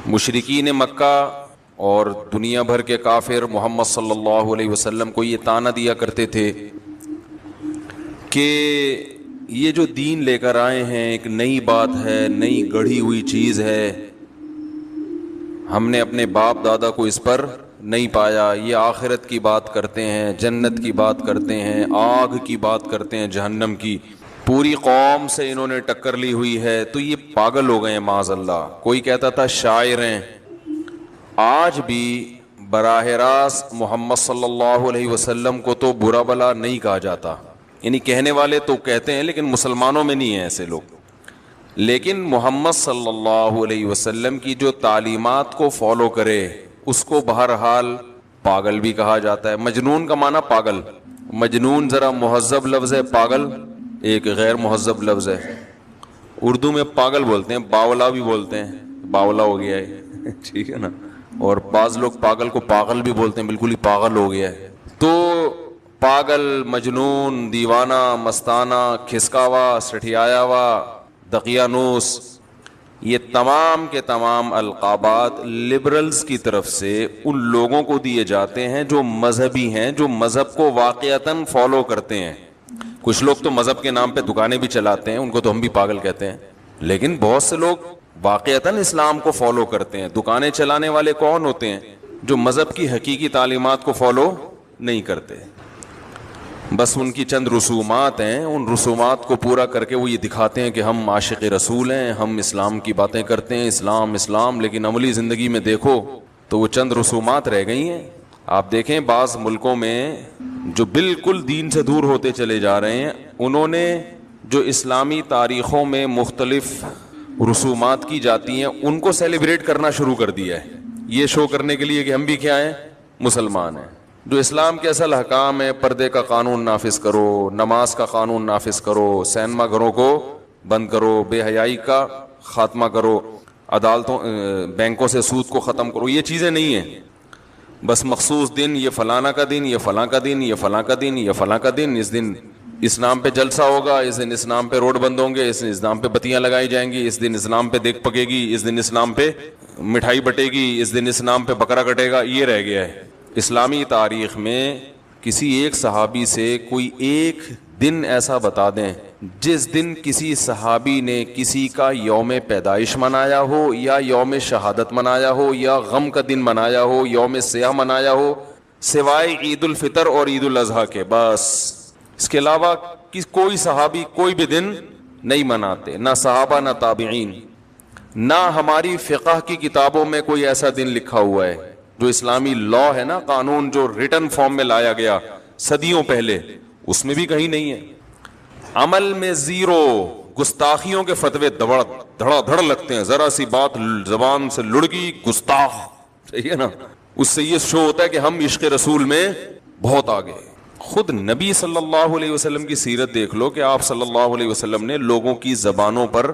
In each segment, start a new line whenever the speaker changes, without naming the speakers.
مشرکین مکہ اور دنیا بھر کے کافر محمد صلی اللہ علیہ وسلم کو یہ طعنہ دیا کرتے تھے کہ یہ جو دین لے کر آئے ہیں ایک نئی بات ہے, نئی گڑھی ہوئی چیز ہے, ہم نے اپنے باپ دادا کو اس پر نہیں پایا. یہ آخرت کی بات کرتے ہیں, جنت کی بات کرتے ہیں, آگ کی بات کرتے ہیں, جہنم کی. پوری قوم سے انہوں نے ٹکر لی ہوئی ہے, تو یہ پاگل ہو گئے ہیں معاذ اللہ. کوئی کہتا تھا شاعر ہیں. آج بھی براہ راست محمد صلی اللہ علیہ وسلم کو تو برا بلا نہیں کہا جاتا, یعنی کہنے والے تو کہتے ہیں لیکن مسلمانوں میں نہیں ہیں ایسے لوگ. لیکن محمد صلی اللہ علیہ وسلم کی جو تعلیمات کو فالو کرے اس کو بہرحال پاگل بھی کہا جاتا ہے. مجنون کا معنی پاگل, مجنون ذرا مہذب لفظ ہے, پاگل ایک غیر مہذب لفظ ہے. اردو میں پاگل بولتے ہیں, باولا بھی بولتے ہیں, باولا ہو گیا ہے ٹھیک ہے نا. اور بعض لوگ پاگل کو پاگل بھی بولتے ہیں, بالکل ہی پاگل ہو گیا ہے. تو پاگل, مجنون, دیوانہ, مستانہ, کھسکاوا, سٹھیایا ہوا, دقیانوس, یہ تمام کے تمام القابات لبرلز کی طرف سے ان لوگوں کو دیے جاتے ہیں جو مذہبی ہیں, جو مذہب کو واقعتاً فالو کرتے ہیں. کچھ لوگ تو مذہب کے نام پہ دکانیں بھی چلاتے ہیں, ان کو تو ہم بھی پاگل کہتے ہیں. لیکن بہت سے لوگ واقعتاً اسلام کو فالو کرتے ہیں. دکانیں چلانے والے کون ہوتے ہیں؟ جو مذہب کی حقیقی تعلیمات کو فالو نہیں کرتے, بس ان کی چند رسومات ہیں, ان رسومات کو پورا کر کے وہ یہ دکھاتے ہیں کہ ہم عاشق رسول ہیں, ہم اسلام کی باتیں کرتے ہیں, اسلام اسلام. لیکن عملی زندگی میں دیکھو تو وہ چند رسومات رہ گئی ہیں. آپ دیکھیں بعض ملکوں میں جو بالکل دین سے دور ہوتے چلے جا رہے ہیں, انہوں نے جو اسلامی تاریخوں میں مختلف رسومات کی جاتی ہیں ان کو سیلیبریٹ کرنا شروع کر دیا ہے, یہ شو کرنے کے لیے کہ ہم بھی کیا ہیں, مسلمان ہیں. جو اسلام کے اصل حکام ہے, پردے کا قانون نافذ کرو, نماز کا قانون نافذ کرو, سینما گھروں کو بند کرو, بے حیائی کا خاتمہ کرو, عدالتوں بینکوں سے سود کو ختم کرو, یہ چیزیں نہیں ہیں. بس مخصوص دن, یہ فلانا کا دن, یہ فلاں کا دن, یہ فلاں کا دن, یہ فلاں کا دن, اس دن اسلام پہ جلسہ ہوگا, اس دن اسلام پہ روڈ بند ہوں گے, اس دن اسلام پہ بتیاں لگائی جائیں گی, اس دن اسلام پہ دیگ پکے گی, اس دن اسلام پہ مٹھائی بٹے گی, اس دن اسلام پہ بکرا کٹے گا. یہ رہ گیا ہے. اسلامی تاریخ میں کسی ایک صحابی سے کوئی ایک دن ایسا بتا دیں جس دن کسی صحابی نے کسی کا یوم پیدائش منایا ہو, یا یوم شہادت منایا ہو, یا غم کا دن منایا ہو, یوم سیاہ منایا ہو, سوائے عید الفطر اور عید الاضحیٰ کے. بس اس کے علاوہ کوئی صحابی کوئی بھی دن نہیں مناتے, نہ صحابہ نہ تابعین, نہ ہماری فقہ کی کتابوں میں کوئی ایسا دن لکھا ہوا ہے. جو اسلامی لا ہے نا, قانون جو ریٹن فارم میں لایا گیا صدیوں پہلے, اس میں بھی کہیں نہیں ہے. عمل میں زیرو. گستاخیوں کے فتوے دھڑا دھڑ لگتے ہیں, ذرا سی بات زبان سے لڑکی گستاخ, صحیح ہے نا. اس سے یہ شو ہوتا ہے کہ ہم عشق رسول میں بہت آگے. خود نبی صلی اللہ علیہ وسلم کی سیرت دیکھ لو کہ آپ صلی اللہ علیہ وسلم نے لوگوں کی زبانوں پر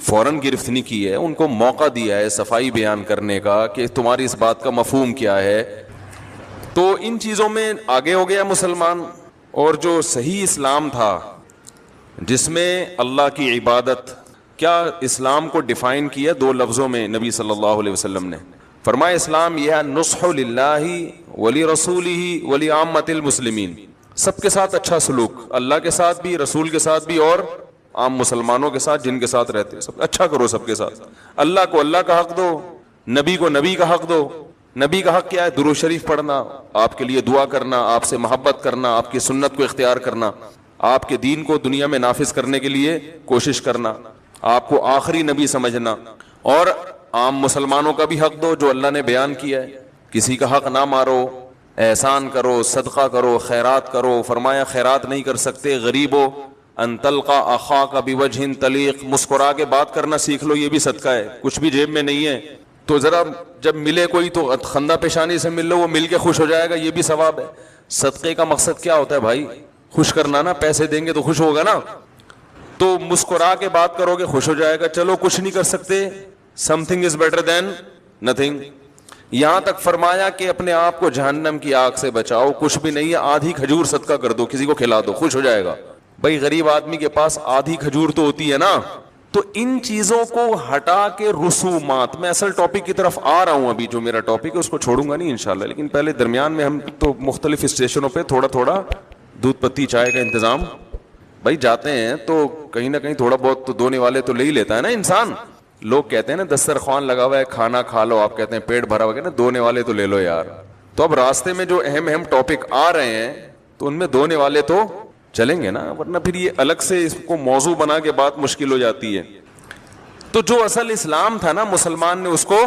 فوراً گرفت نہیں کی ہے, ان کو موقع دیا ہے صفائی بیان کرنے کا کہ تمہاری اس بات کا مفہوم کیا ہے. تو ان چیزوں میں آگے ہو گیا مسلمان. اور جو صحیح اسلام تھا جس میں اللہ کی عبادت, کیا اسلام کو ڈیفائن کیا دو لفظوں میں نبی صلی اللہ علیہ وسلم نے. فرمایا اسلام یہ ہے نصح للہ ولی رسولہ ولی عامۃ المسلمین, سب کے ساتھ اچھا سلوک, اللہ کے ساتھ بھی, رسول کے ساتھ بھی, اور عام مسلمانوں کے ساتھ جن کے ساتھ رہتے ہیں, سب اچھا کرو سب کے ساتھ. اللہ کو اللہ کا حق دو, نبی کو نبی کا حق دو. نبی کا حق کیا ہے؟ درود شریف پڑھنا, آپ کے لیے دعا کرنا, آپ سے محبت کرنا, آپ کی سنت کو اختیار کرنا, آپ کے دین کو دنیا میں نافذ کرنے کے لیے کوشش کرنا, آپ کو آخری نبی سمجھنا. اور عام مسلمانوں کا بھی حق دو جو اللہ نے بیان کیا ہے. کسی کا حق نہ مارو, احسان کرو, صدقہ کرو, خیرات کرو. فرمایا خیرات نہیں کر سکتے, غریب ہو, ان تلقى اخاك بوجه طليق, مسکرا کے بات کرنا سیکھ لو, یہ بھی صدقہ ہے. کچھ بھی جیب میں نہیں ہے تو ذرا جب ملے کوئی تو خندہ پیشانی سے مل لو, وہ مل کے خوش ہو جائے گا, یہ بھی ثواب ہے. صدقے کا مقصد کیا ہوتا ہے بھائی؟ خوش کرنا نا, پیسے دیں گے تو خوش ہوگا نا. تو مسکرا کے بات کرو گے خوش ہو جائے گا. چلو کچھ نہیں کر سکتے, something is better than nothing. یہاں تک فرمایا کہ اپنے آپ کو جہنم کی آگ سے بچاؤ. کچھ بھی نہیں ہے, آدھی کھجور صدقہ کر دو, کسی کو کھلا دو, خوش ہو جائے گا. بھائی غریب آدمی کے پاس آدھی کھجور تو ہوتی ہے نا, تو ان چیزوں کو ہٹا کے رسومات، میں اصل ٹاپک کی طرف آ رہا ہوں ابھی، جو میرا ٹاپک ہے اس کو چھوڑوں گا نہیں انشاءاللہ، لیکن پہلے درمیان میں ہم تو مختلف اسٹیشنوں پہ تھوڑا تھوڑا دودھ پتی چائے کا انتظام بھائی جاتے ہیں، تو کہیں نہ کہیں تھوڑا بہت تو دونے والے تو لے ہی لیتا ہے نا انسان. لوگ کہتے ہیں نا دسترخوان لگا ہوا ہے کھانا کھا لو، آپ کہتے ہیں پیٹ بھرا ہوا ہے نا، دونے والے تو لے لو یار. تو اب راستے میں جو اہم اہم ٹاپک آ رہے ہیں تو ان میں دونے والے تو چلیں گے نا، ورنہ پھر یہ الگ سے اس کو موضوع بنا کے بات مشکل ہو جاتی ہے. تو جو اصل اسلام تھا نا، مسلمان نے اس کو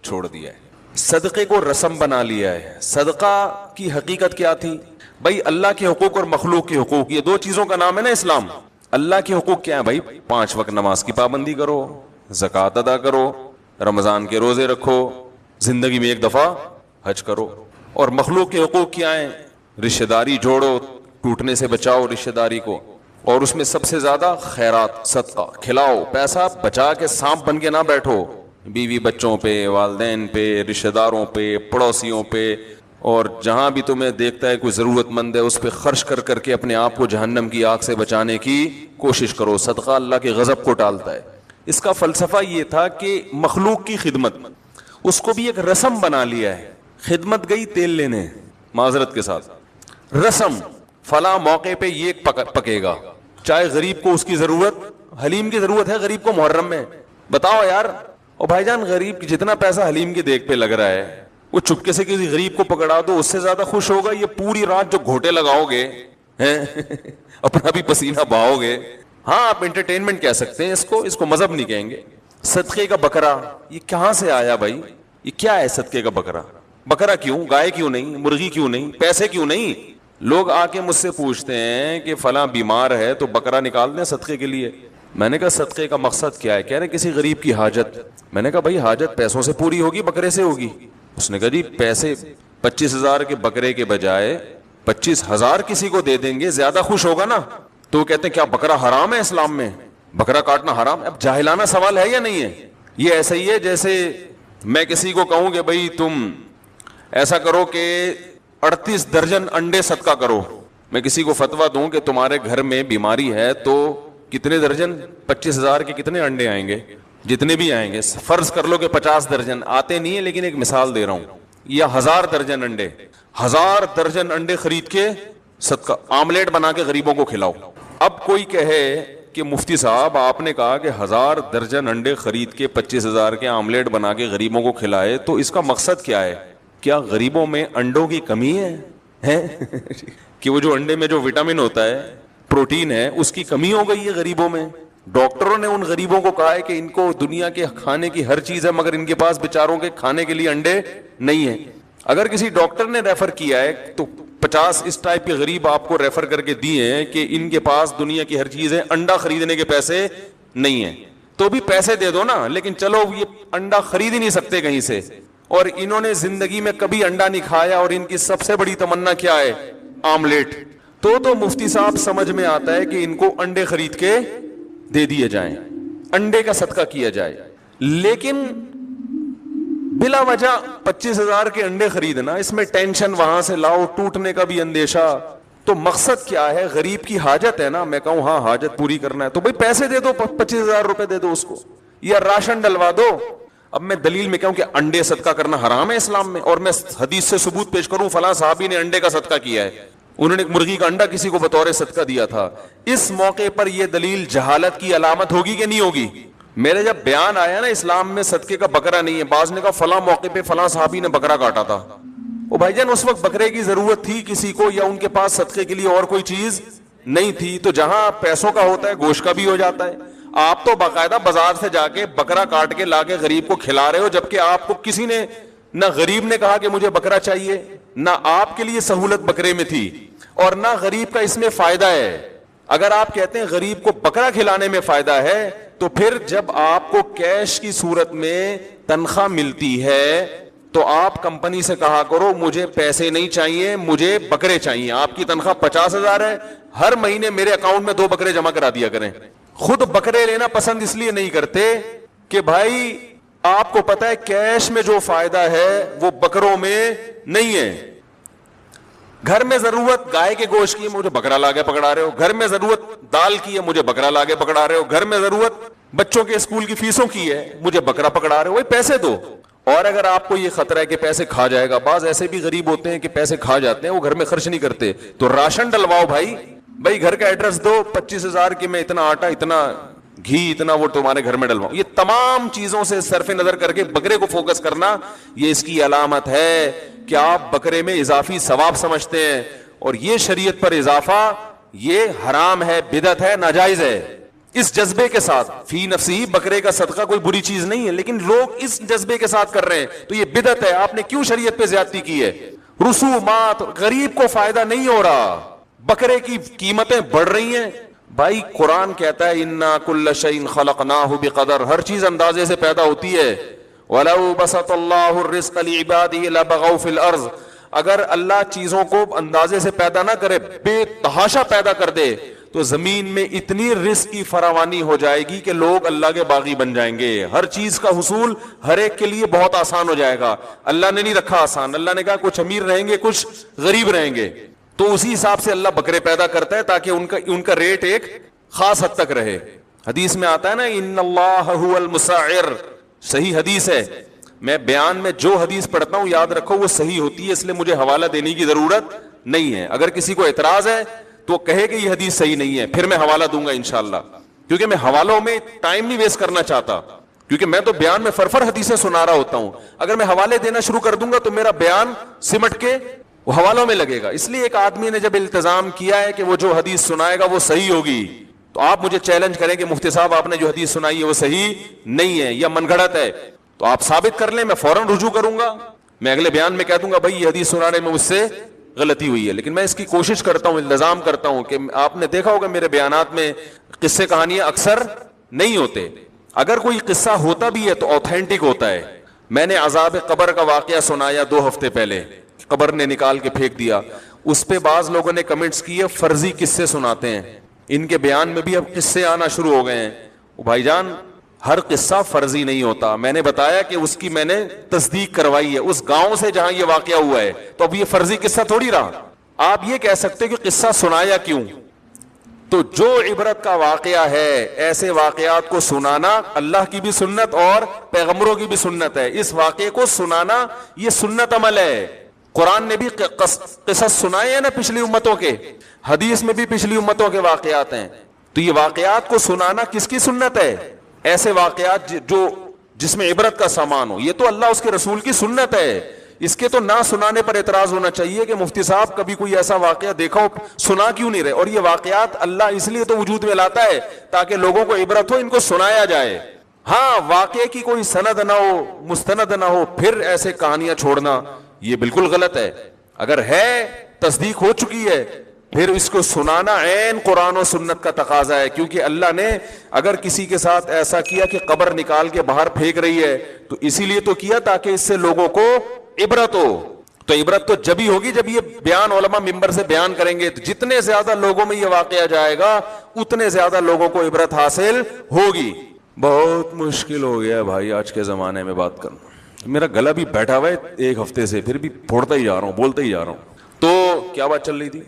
چھوڑ دیا ہے، صدقے کو رسم بنا لیا ہے. صدقہ کی حقیقت کیا تھی بھائی؟ اللہ کے حقوق اور مخلوق کے حقوق، یہ دو چیزوں کا نام ہے نا اسلام. اللہ کے حقوق کیا ہے بھائی؟ 5 وقت نماز کی پابندی کرو، زکوٰۃ ادا کرو، رمضان کے روزے رکھو، زندگی میں 1 دفعہ حج کرو. اور مخلوق کے حقوق کیا ہیں؟ رشتہ داری جوڑو، ٹوٹنے سے بچاؤ رشتہ داری کو، اور اس میں سب سے زیادہ خیرات، صدقہ کھلاؤ. پیسہ بچا کے سانپ بن کے نہ بیٹھو، بیوی بچوں پہ، والدین پہ، رشتہ داروں پہ، پڑوسیوں پہ، اور جہاں بھی تمہیں دیکھتا ہے کوئی ضرورت مند ہے اس پہ خرچ کر کر کے اپنے آپ کو جہنم کی آگ سے بچانے کی کوشش کرو. صدقہ اللہ کے غضب کو ٹالتا ہے. اس کا فلسفہ یہ تھا کہ مخلوق کی خدمت، اس کو بھی ایک رسم بنا لیا ہے. خدمت گئی تیل لینے، معذرت کے ساتھ رسم، فلاں موقع پہ یہ پکے گا، چاہے غریب کو اس کی ضرورت، حلیم کی ضرورت ہے غریب کو محرم میں، بتاؤ یار. اور بھائی جان غریب کی جتنا پیسہ حلیم کی دیکھ پہ لگ رہا ہے، وہ چپکے سے کسی غریب کو پکڑا دو، اس سے زیادہ خوش ہوگا یہ پوری رات جو گھوٹے لگاؤ گے اپنا بھی پسینہ بہاؤ گے. ہاں آپ انٹرٹینمنٹ کہہ سکتے ہیں اس کو مذہب نہیں کہیں گے. صدقے کا بکرا یہ کہاں سے آیا بھائی؟ یہ کیا ہے صدقے کا بکرا؟ بکرا کیوں؟ گائے کیوں نہیں؟ مرغی کیوں نہیں؟ پیسے کیوں نہیں؟ لوگ آ کے مجھ سے پوچھتے ہیں کہ فلاں بیمار ہے تو بکرا نکال دیں صدقے کے لیے. میں نے کہا صدقے کا مقصد کیا ہے؟ کہہ رہے کسی غریب کی حاجت. میں نے کہا بھائی حاجت پیسوں سے پوری ہوگی بکرے سے ہوگی؟ اس نے کہا جی پیسے 25,000 کے بکرے کے بجائے 25,000 کسی کو دے دیں گے زیادہ خوش ہوگا نا. تو کہتے ہیں کیا بکرا حرام ہے اسلام میں؟ بکرا کاٹنا حرام؟ اب جاہلانہ سوال ہے یا نہیں ہے؟ یہ ایسا ہی ہے جیسے میں کسی کو کہوں کہ بھائی تم ایسا کرو کہ 38 درجن انڈے صدقہ کرو. میں کسی کو فتویٰ دوں کہ تمہارے گھر میں بیماری ہے تو کتنے درجن؟ 25,000 کے کتنے انڈے آئیں گے؟ جتنے بھی آئیں گے. فرض کر لو کہ 50 درجن آتے نہیں ہے، لیکن ایک مثال دے رہا ہوں، یا 1000 درجن انڈے، 1000 درجن انڈے خرید کے صدقہ آملیٹ بنا کے غریبوں کو کھلاؤ. اب کوئی کہے کہ مفتی صاحب آپ نے کہا کہ 1000 درجن انڈے خرید کے 25,000 کے آملیٹ بنا کے غریبوں کو کھلائے، تو اس کا مقصد کیا ہے؟ کیا غریبوں میں انڈوں کی کمی ہے کہ وہ جو انڈے میں جو وٹامن ہوتا ہے، پروٹین ہے، اس کی کمی ہو گئی ہے غریبوں میں؟ ڈاکٹروں نے ان غریبوں کو کہا ہے کہ ان کو دنیا کے کھانے کی ہر چیز ہے مگر ان کے پاس بیچاروں کے کھانے کے لیے انڈے نہیں ہیں. اگر کسی ڈاکٹر نے ریفر کیا ہے تو 50 اس ٹائپ کے غریب آپ کو ریفر کر کے دیے ہیں کہ ان کے پاس دنیا کی ہر چیز ہے، انڈا خریدنے کے پیسے نہیں ہیں، تو بھی پیسے دے دو نا. لیکن چلو یہ انڈا خرید ہی نہیں سکتے کہیں سے، اور انہوں نے زندگی میں کبھی انڈا نہیں کھایا، اور ان کی سب سے بڑی تمنا کیا ہے؟ آملیٹ. تو مفتی صاحب سمجھ میں آتا ہے کہ ان کو انڈے خرید کے دے دیے جائیں، انڈے کا صدقہ کیا جائے. لیکن بلا وجہ 25,000 کے انڈے خریدنا، اس میں ٹینشن، وہاں سے لاؤ، ٹوٹنے کا بھی اندیشہ. تو مقصد کیا ہے؟ غریب کی حاجت ہے نا، میں کہوں ہاں حاجت پوری کرنا ہے تو بھائی پیسے دے دو، 25,000 روپے دے دو اس کو، یا راشن ڈلوا دو. اب میں دلیل میں کہوں کہ انڈے صدقہ کرنا حرام ہے اسلام میں، اور میں حدیث سے ثبوت پیش کروں فلاں صحابی نے انڈے کا صدقہ کیا ہے، انہوں نے ایک مرغی کا انڈا کسی کو بطور صدقہ دیا تھا. اس موقع پر یہ دلیل جہالت کی علامت ہوگی کہ نہیں ہوگی؟ میرے جب بیان آیا نا اسلام میں صدقے کا بکرا نہیں ہے، بعض نے کہا فلاں موقع پہ فلاں صحابی نے بکرا کاٹا تھا. وہ بھائی جان اس وقت بکرے کی ضرورت تھی کسی کو، یا ان کے پاس صدقے کے لیے اور کوئی چیز نہیں تھی؟ تو جہاں پیسوں کا ہوتا ہے گوشت کا بھی ہو جاتا ہے. آپ تو باقاعدہ بازار سے جا کے بکرا کاٹ کے لا کے غریب کو کھلا رہے ہو، جبکہ آپ کو کسی نے نہ غریب نے کہا کہ مجھے بکرا چاہیے، نہ آپ کے لیے سہولت بکرے میں تھی، اور نہ غریب کا اس میں فائدہ ہے. اگر آپ کہتے ہیں غریب کو بکرا کھلانے میں فائدہ ہے، تو پھر جب آپ کو کیش کی صورت میں تنخواہ ملتی ہے تو آپ کمپنی سے کہا کرو مجھے پیسے نہیں چاہیے، مجھے بکرے چاہیے. آپ کی تنخواہ 50,000 ہے، ہر مہینے میرے اکاؤنٹ میں 2 بکرے جمع کرا دیا کریں. خود بکرے لینا پسند اس لیے نہیں کرتے کہ بھائی آپ کو پتا ہے کیش میں جو فائدہ ہے وہ بکروں میں نہیں ہے. گھر میں ضرورت گائے کے گوشت کی ہے، مجھے بکرا لا کے پکڑا رہے ہو. گھر میں ضرورت دال کی ہے، مجھے بکرا لا کے پکڑا رہے ہو. گھر میں ضرورت بچوں کے اسکول کی فیسوں کی ہے, مجھے بکرا پکڑا رہے ہو, پیسے دو. اور اگر آپ کو یہ خطرہ ہے کہ پیسے کھا جائے گا, بعض ایسے بھی غریب ہوتے ہیں کہ پیسے کھا جاتے ہیں, وہ گھر میں خرچ نہیں کرتے, تو راشن ڈلواؤ بھائی گھر کا ایڈریس دو, 25,000 کی میں اتنا آٹا, اتنا گھی, اتنا وہ تمہارے گھر میں ڈلواؤ. یہ تمام چیزوں سے صرف نظر کر کے بکرے کو فوکس کرنا, یہ اس کی علامت ہے کہ آپ بکرے میں اضافی ثواب سمجھتے ہیں, اور یہ شریعت پر اضافہ یہ حرام ہے, بدعت ہے, ناجائز ہے. اس جذبے کے ساتھ فی نفسی بکرے کا صدقہ کوئی بری چیز نہیں ہے, لیکن لوگ اس جذبے کے ساتھ کر رہے ہیں تو یہ بدعت ہے. آپ نے کیوں شریعت پہ زیادتی کی ہے؟ رسومات, غریب کو فائدہ نہیں ہو رہا, بکرے کی قیمتیں بڑھ رہی ہیں. بھائی قرآن کہتا ہے انا کل شیء خلقناہ بقدر, ہر چیز اندازے سے پیدا ہوتی ہے. وَلَوْ بَسَطَ اللَّهُ الرِّزْقَ لِعِبَادِهِ لَبَغَوْا فِي الْأَرْضِ, اگر اللہ چیزوں کو اندازے سے پیدا نہ کرے, بے تحاشا پیدا کر دے, تو زمین میں اتنی رزق کی فراوانی ہو جائے گی کہ لوگ اللہ کے باغی بن جائیں گے. ہر چیز کا حصول ہر ایک کے لیے بہت آسان ہو جائے گا. اللہ نے نہیں رکھا آسان, اللہ نے کہا کچھ امیر رہیں گے, کچھ غریب رہیں گے, تو اسی حساب سے اللہ بکرے پیدا کرتا ہے تاکہ ان کا ریٹ ایک خاص حد تک رہے. حدیث میں آتا ہے نا ان اللہ هو المسعر, صحیح حدیث ہے. میں بیان میں جو حدیث پڑھتا ہوں یاد رکھو وہ صحیح ہوتی ہے, اس لیے مجھے حوالہ دینے کی ضرورت نہیں ہے. اگر کسی کو اعتراض ہے تو کہے کہ یہ حدیث صحیح نہیں ہے, پھر میں حوالہ دوں گا انشاءاللہ, کیونکہ میں حوالوں میں ٹائم نہیں ویسٹ کرنا چاہتا, کیونکہ میں تو بیان میں فرفر حدیثیں سنا رہا ہوتا ہوں. اگر میں حوالے دینا شروع کر دوں گا تو میرا بیان سمٹ کے وہ حوالوں میں لگے گا. اس لیے ایک آدمی نے جب التزام کیا ہے کہ وہ جو حدیث سنائے گا وہ صحیح ہوگی, تو آپ مجھے چیلنج کریں کہ مفتی صاحب آپ نے جو حدیث سنائی ہے وہ صحیح نہیں ہے یا من گھڑت ہے, تو آپ ثابت کر لیں, میں فوراً رجوع کروں گا. میں اگلے بیان میں کہہ دوں گا بھائی یہ حدیث سنانے میں مجھ سے غلطی ہوئی ہے, لیکن میں اس کی کوشش کرتا ہوں, التزام کرتا ہوں کہ آپ نے دیکھا ہوگا میرے بیانات میں قصے کہانیاں اکثر نہیں ہوتے. اگر کوئی قصہ ہوتا بھی ہے تو اوتھینٹک ہوتا ہے. میں نے عذاب قبر کا واقعہ سنایا 2 ہفتے پہلے, قبر نے نکال کے پھینک دیا, اس پہ بعض لوگوں نے کمنٹس کیے فرضی قصے سناتے ہیں, ان کے بیان میں بھی اب قصے آنا شروع ہو گئے ہیں. بھائی جان ہر قصہ فرضی نہیں ہوتا. میں نے بتایا کہ اس کی میں نے تصدیق کروائی ہے اس گاؤں سے جہاں یہ واقعہ ہوا ہے, تو اب یہ فرضی قصہ تھوڑی رہا. آپ یہ کہہ سکتے کہ قصہ سنایا کیوں, تو جو عبرت کا واقعہ ہے ایسے واقعات کو سنانا اللہ کی بھی سنت اور پیغمبروں کی بھی سنت ہے. اس واقعے کو سنانا یہ سنت عمل ہے. قرآن نے بھی قصص سنائے ہیں نا پچھلی امتوں کے, حدیث میں بھی پچھلی امتوں کے واقعات ہیں, تو یہ واقعات کو سنانا کس کی سنت ہے؟ ایسے واقعات جس میں عبرت کا سامان ہو, یہ تو اللہ اس کے رسول کی سنت ہے. اس کے تو نہ سنانے پر اعتراض ہونا چاہیے کہ مفتی صاحب کبھی کوئی ایسا واقعہ دیکھا ہو, سنا کیوں نہیں رہے؟ اور یہ واقعات اللہ اس لیے تو وجود میں لاتا ہے تاکہ لوگوں کو عبرت ہو, ان کو سنایا جائے. ہاں واقعے کی کوئی سند نہ ہو, مستند نہ ہو, پھر ایسے کہانیاں چھوڑنا یہ بالکل غلط ہے. اگر ہے تصدیق ہو چکی ہے پھر اس کو سنانا عین قرآن و سنت کا تقاضا ہے, کیونکہ اللہ نے اگر کسی کے ساتھ ایسا کیا کہ قبر نکال کے باہر پھینک رہی ہے تو اسی لیے تو کیا تاکہ اس سے لوگوں کو عبرت ہو. تو عبرت تو جب ہی ہوگی جب یہ بیان علماء ممبر سے بیان کریں گے, تو جتنے زیادہ لوگوں میں یہ واقعہ جائے گا اتنے زیادہ لوگوں کو عبرت حاصل ہوگی. بہت مشکل ہو گیا بھائی آج کے زمانے میں بات کرنا, میرا گلا بھی بیٹھا ہوا ہے 1 ہفتے سے, پھر بھی پھوڑتا ہی جا رہا ہوں, بولتا ہی جا رہا ہوں. تو کیا بات چل رہی تھی؟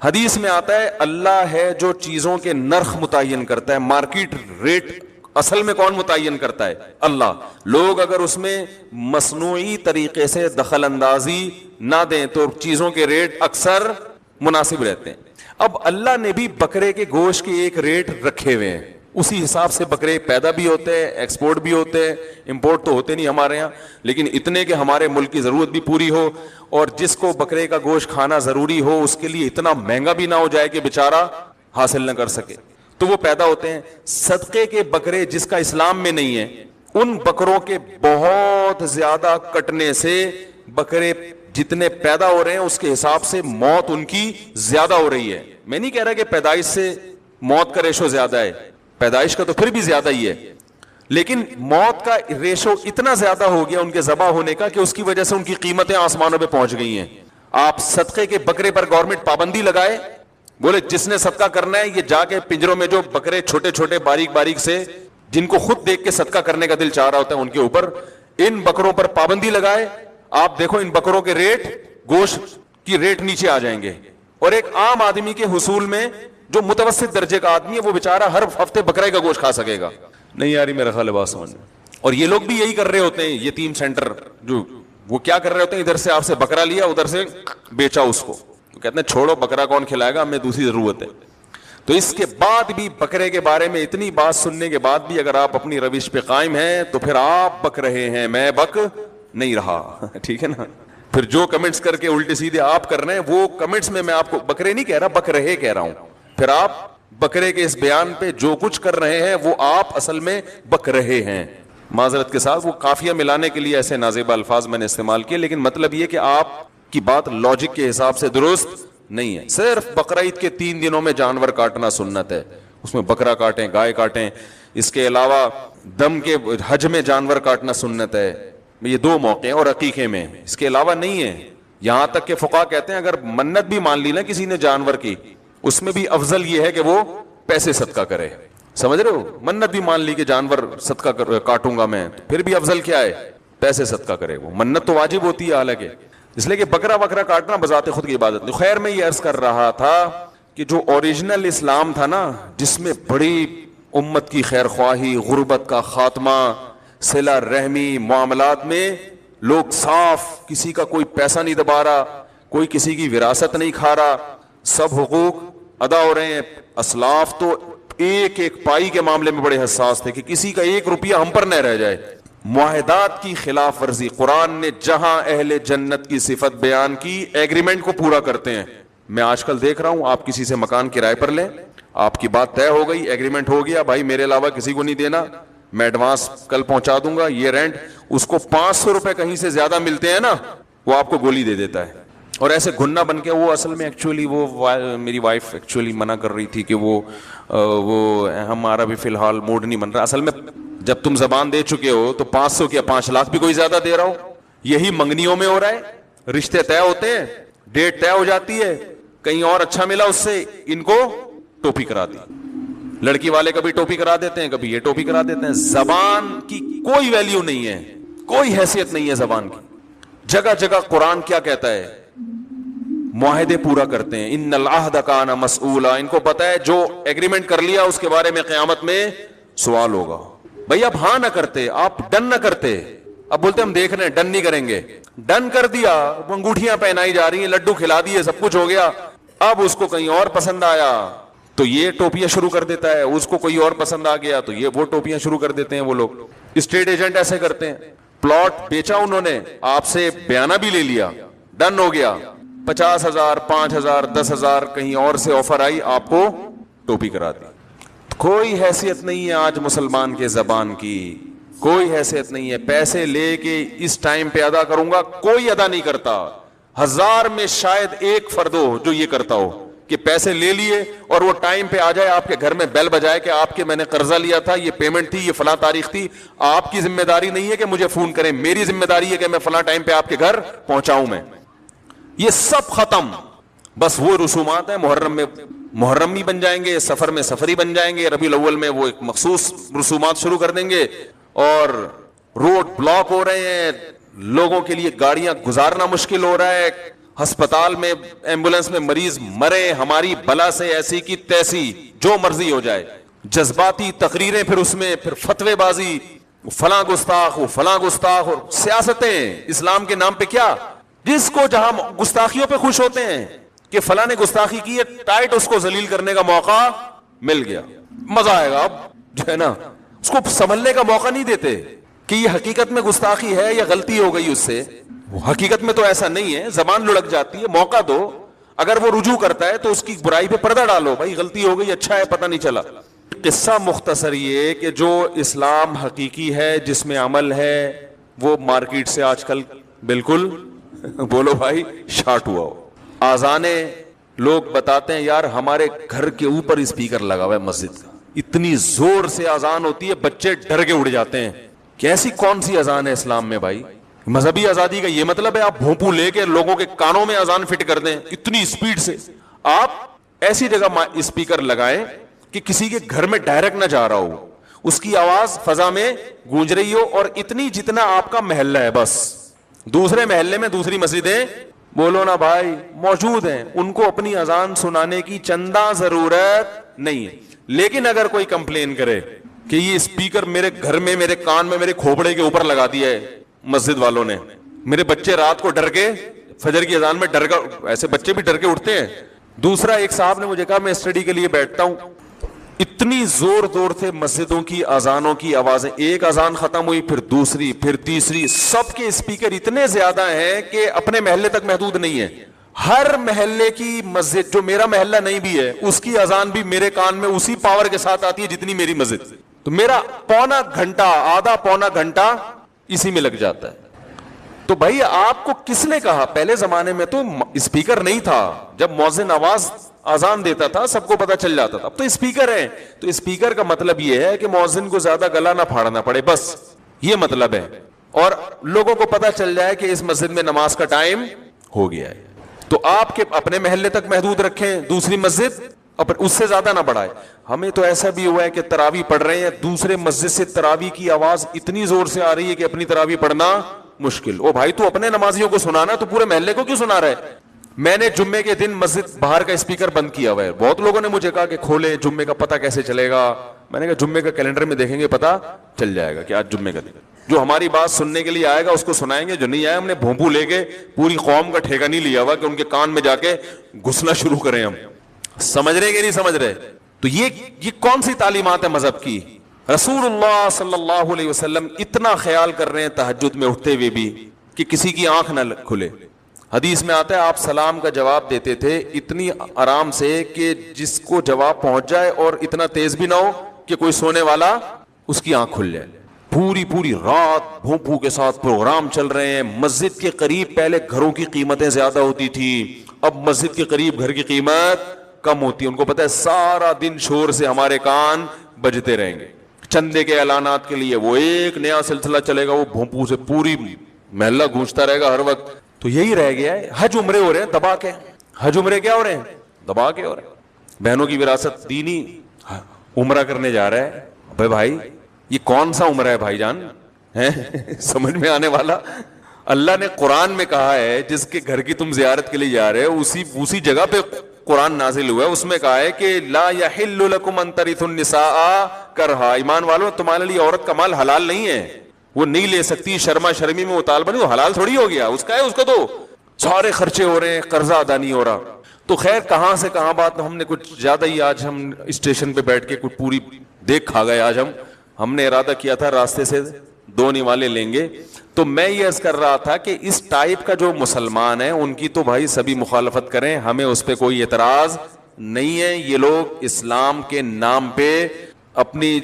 حدیث میں آتا ہے اللہ ہے جو چیزوں کے نرخ متعین کرتا ہے. مارکیٹ ریٹ اصل میں کون متعین کرتا ہے؟ اللہ. لوگ اگر اس میں مصنوعی طریقے سے دخل اندازی نہ دیں تو چیزوں کے ریٹ اکثر مناسب رہتے ہیں. اب اللہ نے بھی بکرے کے گوشت کے ایک ریٹ رکھے ہوئے ہیں, اسی حساب سے بکرے پیدا بھی ہوتے ہیں, ایکسپورٹ بھی ہوتے ہیں. امپورٹ تو ہوتے نہیں ہمارے یہاں, لیکن اتنے کہ ہمارے ملک کی ضرورت بھی پوری ہو, اور جس کو بکرے کا گوشت کھانا ضروری ہو اس کے لیے اتنا مہنگا بھی نہ ہو جائے کہ بیچارہ حاصل نہ کر سکے, تو وہ پیدا ہوتے ہیں. صدقے کے بکرے جس کا اسلام میں نہیں ہے, ان بکروں کے بہت زیادہ کٹنے سے بکرے جتنے پیدا ہو رہے ہیں اس کے حساب سے موت ان کی زیادہ ہو رہی ہے. میں نہیں کہہ رہا کہ پیدائش سے موت کا ریشو زیادہ ہے, پیدائش کا تو پھر بھی زیادہ ہی ہے, لیکن موت کا ریشو اتنا زیادہ ہو گیا ان کے ذبح ہونے کا کہ اس کی وجہ سے ان کی قیمتیں آسمانوں پہ پہنچ گئی ہیں. آپ صدقے کے بکرے پر گورنمنٹ پابندی لگائے, بولے جس نے صدقہ کرنا ہے یہ جا کے پنجروں میں جو بکرے چھوٹے چھوٹے باریک باریک سے جن کو خود دیکھ کے صدقہ کرنے کا دل چاہ رہا ہوتا ہے ان کے اوپر ان بکروں پر پابندی لگائے. آپ دیکھو ان بکروں کے ریٹ, گوشت کی ریٹ نیچے آ جائیں گے, اور ایک عام آدمی کے حصول میں جو متوسط درجے کا آدمی ہے وہ بیچارہ ہر ہفتے بکرے کا گوشت کھا سکے گا. نہیں آ رہی میرا خیال ہے بات سمجھ میں. اور یہ لوگ بھی یہی کر رہے ہوتے ہیں, یتیم سینٹر جو وہ کیا کر رہے ہوتے ہیں, ادھر سے آپ سے بکرا لیا, ادھر سے بیچا اس کو, کہتے ہیں چھوڑو بکرا کون کھلائے گا, ہمیں دوسری ضرورت ہے. تو اس کے بعد بھی بکرے کے بارے میں اتنی بات سننے کے بعد بھی اگر آپ اپنی روش پہ قائم ہیں تو پھر آپ بک رہے ہیں, میں بک نہیں رہا. ٹھیک ہے نا. پھر جو کمنٹس کر کے الٹے سیدھے آپ کر رہے ہیں, وہ کمنٹس میں آپ کو بکرے نہیں کہہ رہا, بک رہے کہہ رہا ہوں. پھر آپ بکرے کے اس بیان پہ جو کچھ کر رہے ہیں وہ آپ اصل میں بک رہے ہیں. معذرت کے ساتھ وہ قافیہ ملانے کے لیے ایسے نازیبہ الفاظ میں نے استعمال کیے, لیکن مطلب یہ کہ آپ کی بات لاجک کے حساب سے درست نہیں ہے. صرف بقرہ عید کے 3 دنوں میں جانور کاٹنا سنت ہے, اس میں بکرا کاٹیں, گائے کاٹیں. اس کے علاوہ دم کے حج میں جانور کاٹنا سنت ہے, یہ 2 موقع ہیں, اور عقیقے میں. اس کے علاوہ نہیں ہے. یہاں تک کہ فقہا کہتے ہیں اگر منت بھی مان لی نا کسی نے جانور کی, اس میں بھی افضل یہ ہے کہ وہ پیسے صدقہ کرے. سمجھ رہے ہو, منت بھی مان لی کہ جانور صدقہ کاٹوں گا میں, پھر بھی افضل کیا ہے, پیسے صدقہ کرے. وہ منت تو واجب ہوتی ہے حالانکہ, اس لیے کہ بکرا وکرا کاٹنا بذات خود کی عبادت نہیں. خیر میں یہ عرض کر رہا تھا کہ جو اوریجنل اسلام تھا نا, جس میں بڑی امت کی خیر خواہی, غربت کا خاتمہ, صلہ رحمی, معاملات میں لوگ صاف, کسی کا کوئی پیسہ نہیں دبا رہا, کوئی کسی کی وراثت نہیں کھا رہا, سب حقوق ادا ہو رہے ہیں. اسلاف تو ایک ایک پائی کے معاملے میں بڑے حساس تھے کہ کسی کا 1 روپیہ ہم پر نہ رہ جائے. معاہدات کی خلاف ورزی, قرآن نے جہاں اہل جنت کی صفت بیان کی, ایگریمنٹ کو پورا کرتے ہیں. میں آج کل دیکھ رہا ہوں, آپ کسی سے مکان کرائے پر لیں, آپ کی بات طے ہو گئی, ایگریمنٹ ہو گیا, بھائی میرے علاوہ کسی کو نہیں دینا, میں ایڈوانس کل پہنچا دوں گا, یہ رینٹ, اس کو 500 روپے کہیں سے زیادہ ملتے ہیں نا, وہ آپ کو گولی دے دیتا ہے. اور ایسے گھننا بن کے, وہ اصل میں ایکچولی وہ میری وائف ایکچولی منع کر رہی تھی کہ وہ ہمارا بھی فی الحال موڈ نہیں بن رہا. اصل میں جب تم زبان دے چکے ہو تو 500 کیا 5 لاکھ بھی کوئی زیادہ دے رہا ہو. یہی منگنیوں میں ہو رہا ہے, رشتے طے ہوتے ہیں, ڈیٹ طے ہو جاتی ہے, کہیں اور اچھا ملا اس سے ان کو ٹوپی کرا دی. لڑکی والے کبھی ٹوپی کرا دیتے ہیں, کبھی یہ ٹوپی کرا دیتے ہیں. زبان کی کوئی ویلیو نہیں ہے, کوئی حیثیت نہیں ہے زبان کی. جگہ جگہ قرآن کیا کہتا ہے, معاہدے پورا کرتے ہیں. ان العہد کان مسئولا, ان کو پتا ہے جو ایگریمنٹ کر لیا اس کے بارے میں قیامت میں سوال ہوگا. بھائی اب ہاں نہ کرتے, آپ ڈن نہ کرتے, اب بولتے ہم دیکھ رہے ہیں, ڈن نہیں کریں گے. ڈن کر دیا, انگوٹھیاں پہنائی جا رہی ہیں, لڈو کھلا دیے, سب کچھ ہو گیا. اب اس کو کہیں اور پسند آیا تو یہ ٹوپیاں شروع کر دیتا ہے, اس کو کوئی اور پسند آ گیا تو یہ وہ ٹوپیاں شروع کر دیتے ہیں. وہ لوگ اسٹیٹ ایجنٹ ایسے کرتے ہیں. پلاٹ بیچا انہوں نے, آپ سے بیانہ بھی لے لیا, ڈن ہو گیا, 50,000 5,000 10,000 کہیں اور سے آفر آئی, آپ کو ٹوپی کرا دی. کوئی حیثیت نہیں ہے آج مسلمان کے زبان کی, کوئی حیثیت نہیں ہے. پیسے لے کے اس ٹائم پہ ادا کروں گا, کوئی ادا نہیں کرتا. 1000 میں شاید 1 فرد ہو جو یہ کرتا ہو کہ پیسے لے لیے اور وہ ٹائم پہ آ جائے, آپ کے گھر میں بیل بجائے کہ آپ کے میں نے قرضہ لیا تھا, یہ پیمنٹ تھی, یہ فلاں تاریخ تھی. آپ کی ذمہ داری نہیں ہے کہ مجھے فون کریں, میری ذمہ داری ہے کہ میں فلاں ٹائم پہ آپ کے گھر پہنچاؤں. میں یہ سب ختم. بس وہ رسومات ہیں, محرم میں محرمی بن جائیں گے, سفر میں سفری بن جائیں گے, ربیع الاول میں وہ ایک مخصوص رسومات شروع کر دیں گے, اور روڈ بلاک ہو رہے ہیں, لوگوں کے لیے گاڑیاں گزارنا مشکل ہو رہا ہے, ہسپتال میں ایمبولینس میں مریض مرے ہماری بلا سے, ایسی کی تیسی, جو مرضی ہو جائے. جذباتی تقریریں, پھر اس میں پھر فتوے بازی, فلاں گستاخ وہ فلاں گستاخ, اور سیاستیں اسلام کے نام پہ. کیا جس کو جہاں گستاخیوں پہ خوش ہوتے ہیں کہ فلاں نے گستاخی کی ہے, ٹائٹ اس کو ذلیل کرنے کا موقع مل گیا, مزہ آئے گا. اب جو ہے نا اس کو سنبھلنے کا موقع نہیں دیتے کہ یہ حقیقت میں گستاخی ہے یا غلطی ہو گئی اس سے. حقیقت میں تو ایسا نہیں ہے, زبان لڑک جاتی ہے, موقع دو. اگر وہ رجوع کرتا ہے تو اس کی برائی پہ پردہ ڈالو, بھائی غلطی ہو گئی, اچھا ہے پتہ نہیں چلا. قصہ مختصر یہ کہ جو اسلام حقیقی ہے, جس میں عمل ہے, وہ مارکیٹ سے آج کل بالکل بولو بھائی شارٹ ہوا ہو. آذانیں لوگ بتاتے ہیں, یار ہمارے گھر کے اوپر اسپیکر لگا ہوا ہے مسجد کا, اتنی زور سے اذان ہوتی ہے بچے ڈر کے اڑ جاتے ہیں. کیسی کون سی اذان ہے اسلام میں بھائی؟ مذہبی آزادی کا یہ مطلب ہے آپ بھونپو لے کے لوگوں کے کانوں میں اذان فٹ کر دیں اتنی اسپیڈ سے؟ آپ ایسی جگہ اسپیکر لگائیں کہ کسی کے گھر میں ڈائریکٹ نہ جا رہا ہو, اس کی آواز فضا میں گونج رہی ہو, اور اتنی جتنا آپ کا محلہ ہے بس. دوسرے محلے میں دوسری مسجدیں بولو نا بھائی موجود ہیں, ان کو اپنی اذان سنانے کی چندہ ضرورت نہیں ہے. لیکن اگر کوئی کمپلین کرے کہ یہ اسپیکر میرے گھر میں میرے کان میں میرے کھوپڑے کے اوپر لگا دیا ہے مسجد والوں نے. میرے بچے رات کو ڈر کے فجر کی اذان میں ڈر کر, ایسے بچے بھی ڈر کے اٹھتے ہیں. دوسرا, ایک صاحب نے مجھے کہا میں اسٹڈی کے لیے بیٹھتا ہوں, اتنی زور سے مسجدوں کی اذانوں کی آوازیں, ایک اذان ختم ہوئی پھر دوسری پھر تیسری, سب کے اسپیکر اتنے زیادہ ہیں کہ اپنے محلے تک محدود نہیں ہے. ہر محلے کی مسجد, جو میرا محلہ نہیں بھی ہے, اس کی اذان بھی میرے کان میں اسی پاور کے ساتھ آتی ہے جتنی میری مسجد. تو میرا پونا گھنٹہ, آدھا پونا گھنٹہ اسی میں لگ جاتا ہے. تو بھائی آپ کو کس نے کہا؟ پہلے زمانے میں تو اسپیکر نہیں تھا, جب مؤذن آواز اذان دیتا تھا سب کو پتا چل جاتا تھا. اب تو اسپیکر ہے, تو اسپیکر کا مطلب یہ ہے کہ مؤذن کو زیادہ گلا نہ پھاڑنا پڑے, بس یہ مطلب ہے, اور لوگوں کو پتا چل جائے کہ اس مسجد میں نماز کا ٹائم ہو گیا ہے. تو آپ کے اپنے محلے تک محدود رکھیں, دوسری مسجد اس سے زیادہ نہ بڑھائے. ہمیں تو ایسا بھی ہوا ہے کہ تراویح پڑھ رہے ہیں, دوسرے مسجد سے تراویح کی آواز اتنی زور سے آ رہی ہے کہ اپنی تراویح پڑھنا مشکل. او بھائی تو اپنے نمازیوں کو سنانا, تو پورے محلے کو کیوں سنا رہا ہے؟ میں نے جمعے کے دن مسجد باہر کا اسپیکر بند کیا ہوا ہے. بہت لوگوں نے مجھے کہا کہ کھولے, جمعے کا پتہ کیسے چلے گا؟ میں نے کہا جمعے کا کیلنڈر میں دیکھیں گے پتہ چل جائے گا کہ آج جمعے کا دن. جو ہماری بات سننے کے لیے آئے گا اس کو سنائیں گے, جو نہیں آئے ہم نے بھونپو لے کے پوری قوم کا ٹھیکہ نہیں لیا ہوا کہ ان کے کان میں جا کے گھسنا شروع کریں ہم. سمجھ رہے کہ نہیں سمجھ رہے؟ تو یہ کون سی تعلیمات ہے مذہب کی؟ رسول اللہ صلی اللہ علیہ وسلم اتنا خیال کر رہے ہیں تہجد میں اٹھتے ہوئے بھی کہ کسی کی آنکھ نہ کھلے. حدیث میں آتا ہے آپ سلام کا جواب دیتے تھے اتنی آرام سے کہ جس کو جواب پہنچ جائے, اور اتنا تیز بھی نہ ہو کہ کوئی سونے والا اس کی آنکھ کھل جائے. پوری رات بھونپو کے ساتھ پروگرام چل رہے ہیں. مسجد کے قریب پہلے گھروں کی قیمتیں زیادہ ہوتی تھی, اب مسجد کے قریب گھر کی قیمت کم ہوتی ہے. ان کو پتہ ہے سارا دن شور سے ہمارے کان بجتے رہیں گے. چندے کے اعلانات کے لیے وہ ایک نیا سلسلہ چلے گا, وہ بھونپو سے پوری محلہ گونجتا رہے گا ہر وقت. تو یہی رہ گیا ہے. حج عمرے ہو رہے ہیں دبا کے, حج عمرے کیا ہو رہے ہیں؟ دبا کے ہو رہے ہیں. بہنوں کی وراثت دینی عمرہ کرنے جا رہا ہے. ابے بھائی یہ کون سا عمرہ ہے بھائی جان؟ سمجھ میں آنے والا. اللہ نے قرآن میں کہا ہے جس کے گھر کی تم زیارت کے لیے جا رہے ہو اسی جگہ پہ قرآن نازل ہوا ہے. اس میں کہا ہے کہ لا یحل لکم ان ترثوا النساء کرہا, ایمان والو تمہارے لیے عورت کا مال حلال نہیں ہے, وہ نہیں لے سکتی. شرما شرمی میں مطالبہ نہیں, وہ حلال تھوڑی ہو گیا, اس کا ہے, اس کو تو سارے خرچے ہو رہے ہیں, قرضہ ادا نہیں ہو رہا. تو خیر کہاں سے کہاں بات, ہم نے کچھ زیادہ ہی آج ہم اسٹیشن پہ بیٹھ کے کچھ پوری دیکھ کھا گئے. آج ہم نے ارادہ کیا تھا راستے سے 2 نوالے لیں گے. تو میں یہ عرض کر رہا تھا کہ اس ٹائپ کا جو مسلمان ہے ان کی تو بھائی سبھی مخالفت کریں, ہمیں اس پہ کوئی اعتراض نہیں ہے. یہ لوگ اسلام کے نام پہ اپنی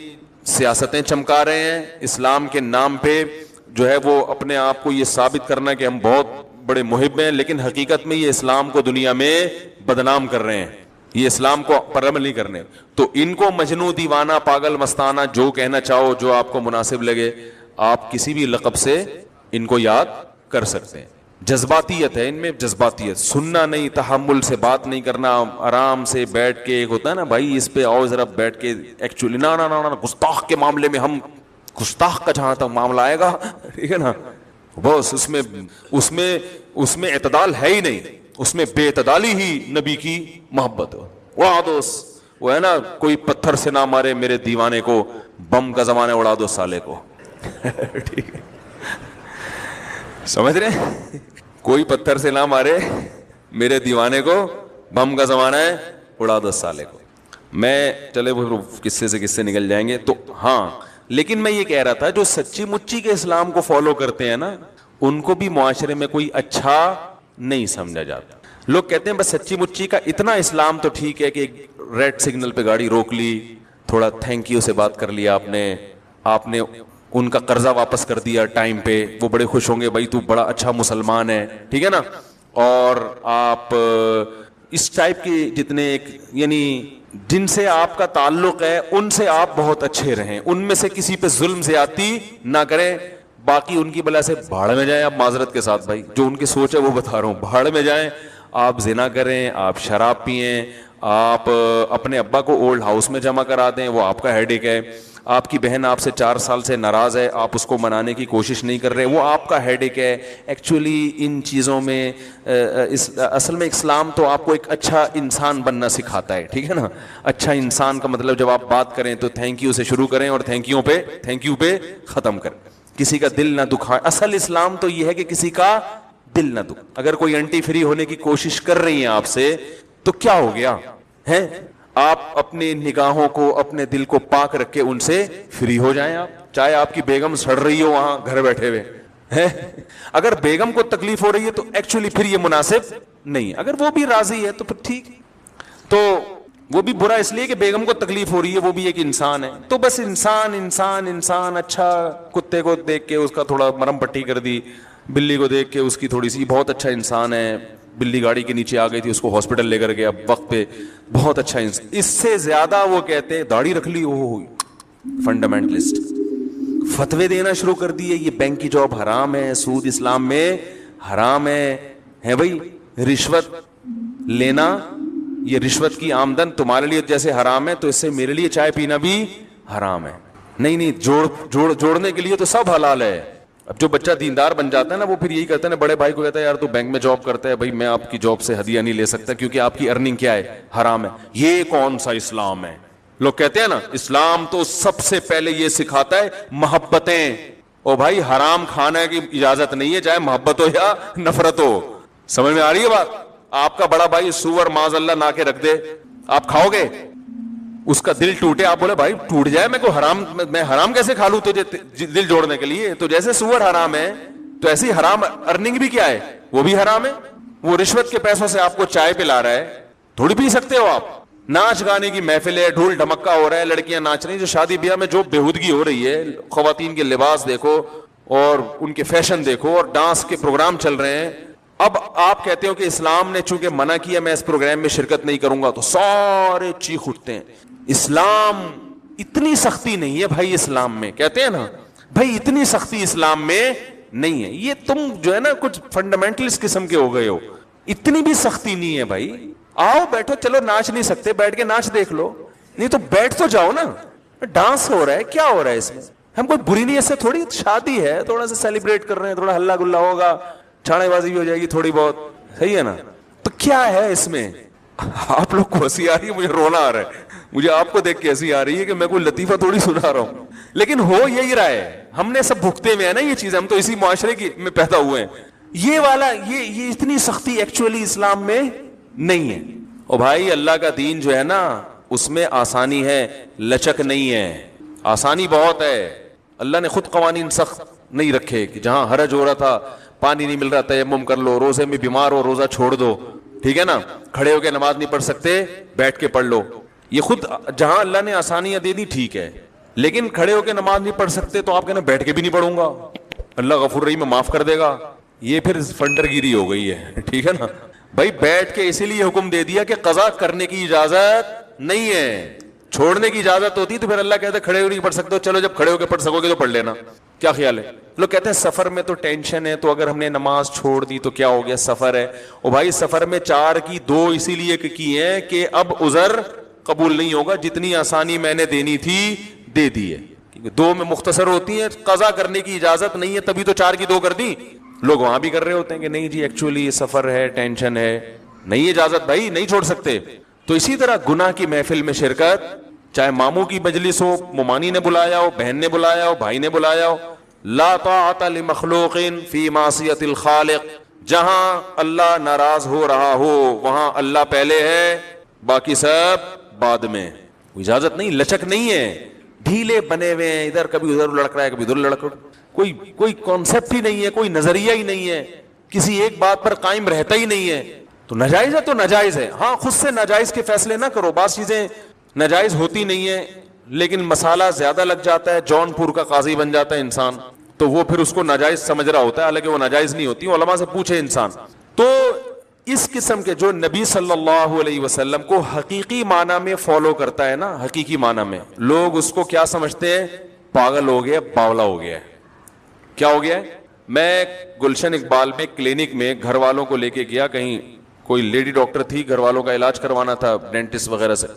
سیاستیں چمکا رہے ہیں, اسلام کے نام پہ جو ہے وہ اپنے آپ کو یہ ثابت کرنا کہ ہم بہت بڑے محب ہیں, لیکن حقیقت میں یہ اسلام کو دنیا میں بدنام کر رہے ہیں, یہ اسلام کو پر عمل نہیں کرنے. تو ان کو مجنوں, دیوانہ, پاگل, مستانہ جو کہنا چاہو, جو آپ کو مناسب لگے, آپ کسی بھی لقب سے ان کو یاد کر سکتے ہیں. جذباتیت ہے ان میں, جذباتیت, سننا نہیں, تحمل سے بات نہیں کرنا, آرام سے بیٹھ کے, ایک ہوتا ہے نا بھائی اس پہ آؤ ذرا بیٹھ کے, ایکچولی نا گستاخ کے معاملے میں ہم, گستاخ کا جہاں تک معاملہ آئے گا, ٹھیک ہے نا, بس اس میں اعتدال ہے ہی نہیں, اس میں بے اعتدالی ہی نبی کی محبت ہو. اڑا دو, وہ ہے نا, کوئی پتھر سے نہ مارے میرے دیوانے کو, بم کا زمانہ اڑا دو سالے کو. ٹھیک ہے, سمجھ رہے؟ کوئی پتھر سے نہ مارے میرے دیوانے کو, بم کا زمانہ ہے, اڑا دو سالے کو. میں چلے وہ قصے سے قصے نکل جائیں گے. تو ہاں, لیکن میں یہ کہہ رہا تھا جو سچی مچی کے اسلام کو فالو کرتے ہیں نا, ان کو بھی معاشرے میں کوئی اچھا نہیں سمجھا جاتا. لوگ کہتے ہیں بس سچی مچی کا اتنا اسلام تو ٹھیک ہے کہ ریڈ سگنل پہ گاڑی روک لی, تھوڑا تھینک یو سے بات کر لیا آپ نے ان کا قرضہ واپس کر دیا ٹائم پہ, وہ بڑے خوش ہوں گے, بھائی تو بڑا اچھا مسلمان ہے, ٹھیک ہے نا. اور آپ اس ٹائپ کے جتنے ایک یعنی جن سے آپ کا تعلق ہے ان سے آپ بہت اچھے رہیں, ان میں سے کسی پہ ظلم زیادتی نہ کریں, باقی ان کی بلا سے بھاڑ میں جائیں. آپ معذرت کے ساتھ بھائی جو ان کی سوچ ہے وہ بتا رہا ہوں, بھاڑ میں جائیں, آپ زنا کریں, آپ شراب پئیں, آپ اپنے ابا کو اولڈ ہاؤس میں جمع کرا دیں, وہ آپ کا ہیڈ ایک ہے, آپ کی بہن آپ سے 4 سال سے ناراض ہے, آپ اس کو منانے کی کوشش نہیں کر رہے, وہ آپ کا ہیڈ ایک ہے. ایکچولی ان چیزوں میں اصل میں اسلام تو آپ کو ایک اچھا انسان بننا سکھاتا ہے, ٹھیک ہے نا. اچھا انسان کا مطلب جب آپ بات کریں تو تھینک یو سے شروع کریں اور تھینک یو پہ ختم کریں, کسی کا دل نہ دکھائیں. اصل اسلام تو یہ ہے کہ کسی کا دل نہ دکھ. اگر کوئی انٹی فری ہونے کی کوشش کر رہی ہیں آپ سے تو کیا ہو گیا ہے, آپ اپنی نگاہوں کو, اپنے دل کو پاک رکھ کے ان سے فری ہو جائیں. آپ چاہے آپ کی بیگم سڑ رہی ہو وہاں گھر بیٹھے ہوئے ہے, اگر بیگم کو تکلیف ہو رہی ہے تو ایکچولی پھر یہ مناسب نہیں. اگر وہ بھی راضی ہے تو پھر ٹھیک, تو وہ بھی برا اس لیے کہ بیگم کو تکلیف ہو رہی ہے, وہ بھی ایک انسان ہے. تو بس انسان انسان انسان. اچھا کتے کو دیکھ کے اس کا تھوڑا مرم پٹی کر دی, بلی کو دیکھ کے اس کی تھوڑی سی, بہت اچھا انسان ہے, بلی گاڑی کے نیچے آ گئی تھی اس کو ہاسپٹل لے کر گیا وقت پہ, بہت اچھا انسان. اس سے زیادہ وہ کہتے ہیں داڑھی رکھ لی, او فنڈامنٹلسٹ, فتوے دینا شروع کر دیے, یہ بینک کی جاب حرام ہے, سود اسلام میں حرام ہے بھائی, رشوت لینا, یہ رشوت کی آمدن تمہارے لیے جیسے حرام ہے تو اس سے میرے لیے چائے پینا بھی حرام ہے. نہیں, جوڑنے کے لیے تو سب حلال ہے. اب جو بچہ دیندار بن جاتا ہے نا, وہ پھر یہی کرتا ہے نا, بڑے بھائی کو کہتا ہے یار تو بینک میں جاب کرتا ہے, بھائی میں آپ کی جاب سے ہدیہ نہیں لے سکتا کیونکہ آپ کی ارننگ کیا ہے, حرام ہے. یہ کون سا اسلام ہے؟ لوگ کہتے ہیں نا اسلام تو سب سے پہلے یہ سکھاتا ہے محبتیں. او بھائی حرام کھانے کی اجازت نہیں ہے, چاہے محبت ہو یا نفرت ہو. سمجھ میں آ رہی ہے بات؟ آپ کا بڑا بھائی سور معاذ اللہ لا کے رکھ دے, آپ کھاؤ گے؟ اس کا دل ٹوٹے, آپ بولے بھائی ٹوٹ جائے, میں کو حرام, میں حرام کیسے کھا لوں تجھے دل جوڑنے کے لیے؟ تو جیسے سور حرام ہے تو ایسی حرام ارننگ بھی کیا ہے, وہ بھی حرام ہے. وہ رشوت کے پیسوں سے آپ کو چائے پلا رہا ہے, تھوڑی پی سکتے ہو آپ. ناچ گانے کی محفل ہے, ڈھول ڈھمکا ہو رہا ہے, لڑکیاں ناچ رہی ہیں, جو شادی بیاہ میں جو بےہودگی ہو رہی ہے, خواتین کے لباس دیکھو اور ان کے فیشن دیکھو, اور ڈانس کے پروگرام چل رہے ہیں. اب آپ کہتے ہو کہ اسلام نے چونکہ منع کیا میں اس پروگرام میں شرکت نہیں کروں گا, تو سارے چیخ اٹھتے ہیں. اسلام اتنی سختی نہیں ہے بھائی اسلام میں, کہتے ہیں نا بھائی اتنی سختی اسلام میں نہیں ہے, یہ تم جو ہے نا کچھ فنڈامنٹلسٹ قسم کے ہو گئے ہو. اتنی بھی سختی نہیں ہے بھائی, آؤ بیٹھو, چلو ناچ نہیں سکتے بیٹھ کے ناچ دیکھ لو, نہیں تو بیٹھ تو جاؤ نا. ڈانس ہو رہا ہے, کیا ہو رہا ہے اس میں؟ ہم کوئی بری نیت سے تھوڑی, شادی ہے تھوڑا سا سیلیبریٹ کر رہے ہیں, تھوڑا ہلا گلا ہوگا, چھاڑے بازی بھی ہو جائے گی تھوڑی بہت, صحیح ہے نا؟ تو کیا ہے اس میں؟ آپ لوگ کو ہنسی آ رہی ہے, مجھے رونا آ رہا ہے, مجھے آپ کو دیکھ کے ہنسی آ رہی ہے کہ میں کوئی لطیفہ تھوڑی سنا رہا ہوں, لیکن ہو یہی رہا ہے. ہم نے سب بھگتے ہوئے ہیں نا یہ چیز, ہم تو اسی معاشرے کی میں پیدا ہوئے ہیں. یہ والا یہ اتنی سختی ایکچولی اسلام میں نہیں ہے. او بھائی اللہ کا دین جو ہے نا اس میں آسانی ہے, لچک نہیں ہے. آسانی بہت ہے. اللہ نے خود قوانین سخت نہیں رکھے کہ جہاں حرج ہو رہا تھا, پانی نہیں مل رہا, تیمم کر لو, روزے میں بیمار ہو روزہ چھوڑ دو, ٹھیک ہے نا, کھڑے ہو کے نماز نہیں پڑھ سکتے بیٹھ کے پڑھ لو. یہ خود جہاں اللہ نے آسانیاں دے دی ٹھیک ہے, لیکن کھڑے ہو کے نماز نہیں پڑھ سکتے تو آپ کہنا بیٹھ کے بھی نہیں پڑھوں گا, اللہ غفور رحیم معاف کر دے گا. یہ پھر فنڈر گیری ہو گئی ہے, ٹھیک ہے نا بھائی. بیٹھ کے اسی لیے حکم دے دیا کہ قضا کرنے کی اجازت نہیں ہے, چھوڑنے کی اجازت ہوتی تو پھر اللہ کہتے کھڑے ہو نہیں پڑھ سکتے, چلو جب کھڑے ہو کے پڑھ سکو گے تو پڑھ لینا. کیا خیال ہے؟ لوگ کہتے ہیں سفر میں تو ٹینشن ہے, تو اگر ہم نے نماز چھوڑ دی تو کیا ہو گیا, سفر ہے. او بھائی سفر میں 4 کی 2 اسی لیے کی ہیں کہ اب عذر قبول نہیں ہوگا, جتنی آسانی میں نے دینی تھی دے دی ہے. 2 میں مختصر ہوتی ہیں, قضا کرنے کی اجازت نہیں ہے, تبھی تو 4 کی 2 کر دی. لوگ وہاں بھی کر رہے ہوتے ہیں کہ نہیں جی ایکچولی یہ سفر ہے, ٹینشن ہے, نہیں اجازت بھائی, نہیں چھوڑ سکتے. تو اسی طرح گناہ کی محفل میں شرکت, چاہے ماموں کی مجلس ہو, ممانی نے بلایا ہو, بہن نے بلایا ہو, بھائی نے بلایا ہو, لا طاعت لمخلوق فی معصیت الخالق. جہاں اللہ ناراض ہو رہا ہو وہاں اللہ پہلے ہے, باقی سب بعد میں. اجازت نہیں, لچک نہیں ہے, ڈھیلے بنے ہوئے ہیں, ادھر کبھی ادھر لڑک رہا ہے کبھی ادھر لڑک رہا ہے, کوئی کانسیپٹ ہی نہیں ہے, کوئی نظریہ ہی نہیں ہے, کسی ایک بات پر قائم رہتا ہی نہیں ہے. تو ناجائز ہے تو ناجائز ہے. ہاں خود سے ناجائز کے فیصلے نہ کرو, بعض چیزیں ناجائز ہوتی نہیں ہیں لیکن مسالہ زیادہ لگ جاتا ہے, جون پور کا قاضی بن جاتا ہے انسان, تو وہ پھر اس کو ناجائز سمجھ رہا ہوتا ہے, حالانکہ وہ ناجائز نہیں ہوتی, علماء سے پوچھے انسان. تو اس قسم کے جو نبی صلی اللہ علیہ وسلم کو حقیقی معنی میں فالو کرتا ہے نا, حقیقی معنی میں, لوگ اس کو کیا سمجھتے ہیں, پاگل ہو گیا, باولا ہو گیا ہے. کیا ہو گیا ہے؟ میں گلشن اقبال میں کلینک میں گھر والوں کو لے کے گیا, کہیں کوئی لیڈی ڈاکٹر تھی, گھر والوں کا علاج کروانا تھا ڈینٹسٹ وغیرہ سے,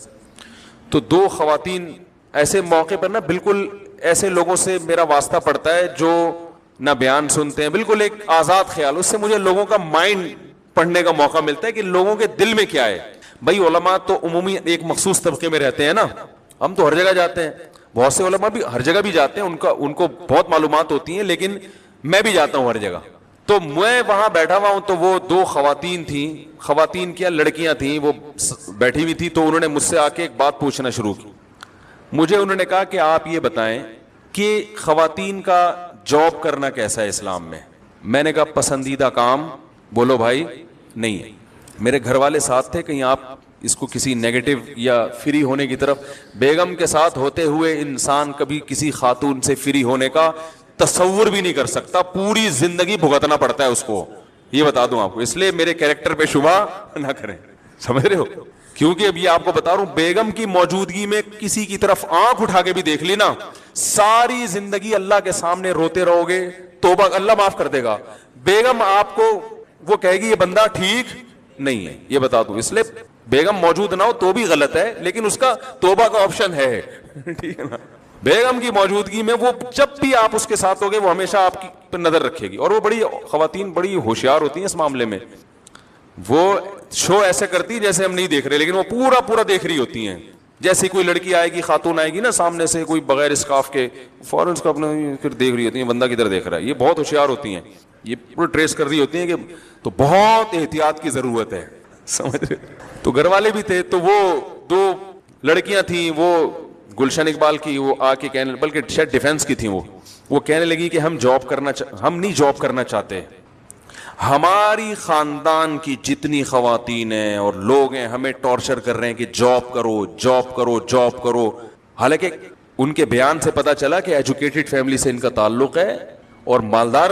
تو 2 خواتین ایسے موقع پر نا بالکل ایسے لوگوں سے میرا واسطہ پڑتا ہے جو نہ بیان سنتے ہیں, بالکل ایک آزاد خیال, اس سے مجھے لوگوں کا مائنڈ پڑھنے کا موقع ملتا ہے کہ لوگوں کے دل میں کیا ہے. بھائی علماء تو عمومی ایک مخصوص طبقے میں رہتے ہیں نا, ہم تو ہر جگہ جاتے ہیں, بہت سے علماء بھی ہر جگہ بھی جاتے ہیں, ان کو بہت معلومات ہوتی ہیں, لیکن میں بھی جاتا ہوں ہر جگہ. تو میں وہاں بیٹھا ہوا ہوں تو وہ دو خواتین تھیں, خواتین کیا لڑکیاں تھیں, وہ بیٹھی ہوئی تھی, تو انہوں نے مجھ سے آ کے ایک بات پوچھنا شروع کی. مجھے انہوں نے کہا کہ آپ یہ بتائیں کہ خواتین کا جاب کرنا کیسا ہے اسلام میں. میں نے کہا پسندیدہ کام بولو بھائی نہیں ہے. میرے گھر والے ساتھ تھے, کہیں آپ اس کو کسی نیگیٹو یا فری ہونے کی طرف, بیگم کے ساتھ ہوتے ہوئے انسان کبھی کسی خاتون سے فری ہونے کا تصور بھی نہیں کر سکتا, پوری زندگی بھگتنا پڑتا ہے اس کو, یہ بتا دوں آپ کو. اس لیے میرے کیریکٹر پہ شبہ نہ کریں, سمجھ رہے ہو, کیونکہ اب یہ آپ کو بتا رہا ہوں بیگم کی موجودگی میں کسی کی طرف آنکھ اٹھا کے بھی دیکھ لی نا, ساری زندگی اللہ کے سامنے روتے رہو گے, توبہ اللہ معاف کر دے گا. بیگم آپ کو وہ کہے گی یہ بندہ ٹھیک نہیں ہے, یہ بتا دوں. اس لیے بیگم موجود نہ ہو تو بھی غلط ہے, لیکن اس کا توبہ کا آپشن ہے, ٹھیک ہے نا. بیگم کی موجودگی میں وہ جب بھی آپ اس کے ساتھ ہوگے وہ ہمیشہ آپ کی پر نظر رکھے گی. اور وہ بڑی خواتین بڑی ہوشیار ہوتی ہیں اس معاملے میں, وہ شو ایسے کرتی جیسے ہم نہیں دیکھ رہے, لیکن وہ پورا پورا دیکھ رہی ہوتی ہیں. جیسے کوئی لڑکی آئے گی, خاتون آئے گی نا سامنے سے, کوئی بغیر اسکارف کے, فوراً اس کو اپنا پھر دیکھ رہی ہوتی ہیں بندہ کدھر دیکھ رہا ہے. یہ بہت ہوشیار ہوتی ہیں, یہ پورا ٹریس کر رہی ہوتی ہیں کہ, تو بہت احتیاط کی ضرورت ہے, سمجھ رہے. تو گھر والے بھی تھے, تو وہ دو لڑکیاں تھیں, وہ گلشن اقبال کی, وہ آ کے کہنے, بلکہ شاید ڈیفینس کی تھیں, وہ کہنے لگی کہ ہم نہیں جاب کرنا چاہتے, ہماری خاندان کی جتنی خواتین ہیں اور لوگ ہیں ہمیں ٹارچر کر رہے ہیں کہ جاب کرو جاب کرو جاب کرو. حالانکہ ان کے بیان سے پتا چلا کہ ایجوکیٹڈ فیملی سے ان کا تعلق ہے اور مالدار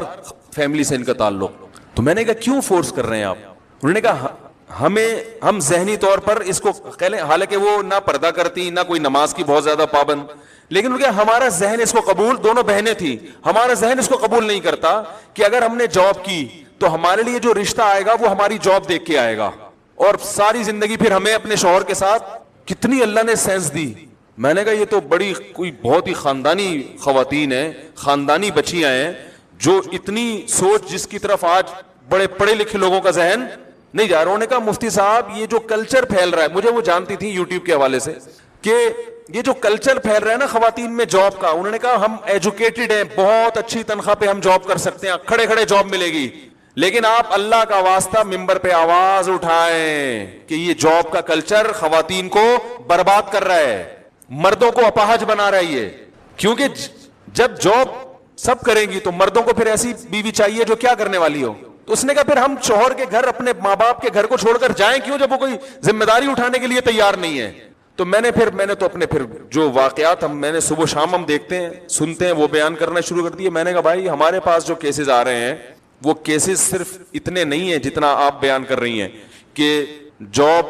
فیملی سے ان کا تعلق. تو میں نے کہا کیوں فورس کر رہے ہیں آپ؟ انہوں نے کہا ہم ذہنی طور پر اس کو, حالانکہ وہ نہ پردہ کرتی نہ کوئی نماز کی بہت زیادہ پابند, لیکن ہمارا ذہن اس کو قبول, دونوں بہنیں تھیں, ہمارا ذہن اس کو قبول نہیں کرتا کہ اگر ہم نے جاب کی تو ہمارے لیے جو رشتہ آئے گا وہ ہماری جاب دیکھ کے آئے گا, اور ساری زندگی پھر ہمیں اپنے شوہر کے ساتھ. کتنی اللہ نے سینس دی. میں نے کہا یہ تو بڑی کوئی بہت ہی خاندانی خواتین ہیں, خاندانی بچیاں ہیں, جو اتنی سوچ جس کی طرف آج بڑے پڑھے لکھے لوگوں کا ذہن نہیں جا رہا. انہوں نے کہا مفتی صاحب یہ جو کلچر پھیل رہا ہے, مجھے وہ جانتی تھی یوٹیوب کے حوالے سے, کہ یہ جو کلچر پھیل رہا ہے نا خواتین میں جاب کا, انہوں نے کہا ہم ایجوکیٹڈ ہیں, بہت اچھی تنخواہ پہ ہم جاب کر سکتے ہیں, کھڑے کھڑے جاب ملے گی, لیکن آپ اللہ کا واسطہ ممبر پہ آواز اٹھائیں کہ یہ جاب کا کلچر خواتین کو برباد کر رہا ہے, مردوں کو اپاہج بنا رہا ہے یہ. کیونکہ جب جاب سب کریں گی تو مردوں کو پھر ایسی بیوی چاہیے جو کیا کرنے والی ہو. تو اس نے کہا پھر ہم شوہر کے گھر, اپنے ماں باپ کے گھر کو چھوڑ کر جائیں کیوں جب وہ کوئی ذمہ داری اٹھانے کے لیے تیار نہیں ہے. تو میں نے تو اپنے پھر جو واقعات میں نے صبح شام ہم دیکھتے ہیں سنتے ہیں وہ بیان کرنا شروع کر دیے. میں نے کہا بھائی ہمارے پاس جو کیسز آ رہے ہیں وہ کیسز صرف اتنے نہیں ہیں جتنا آپ بیان کر رہی ہیں کہ جاب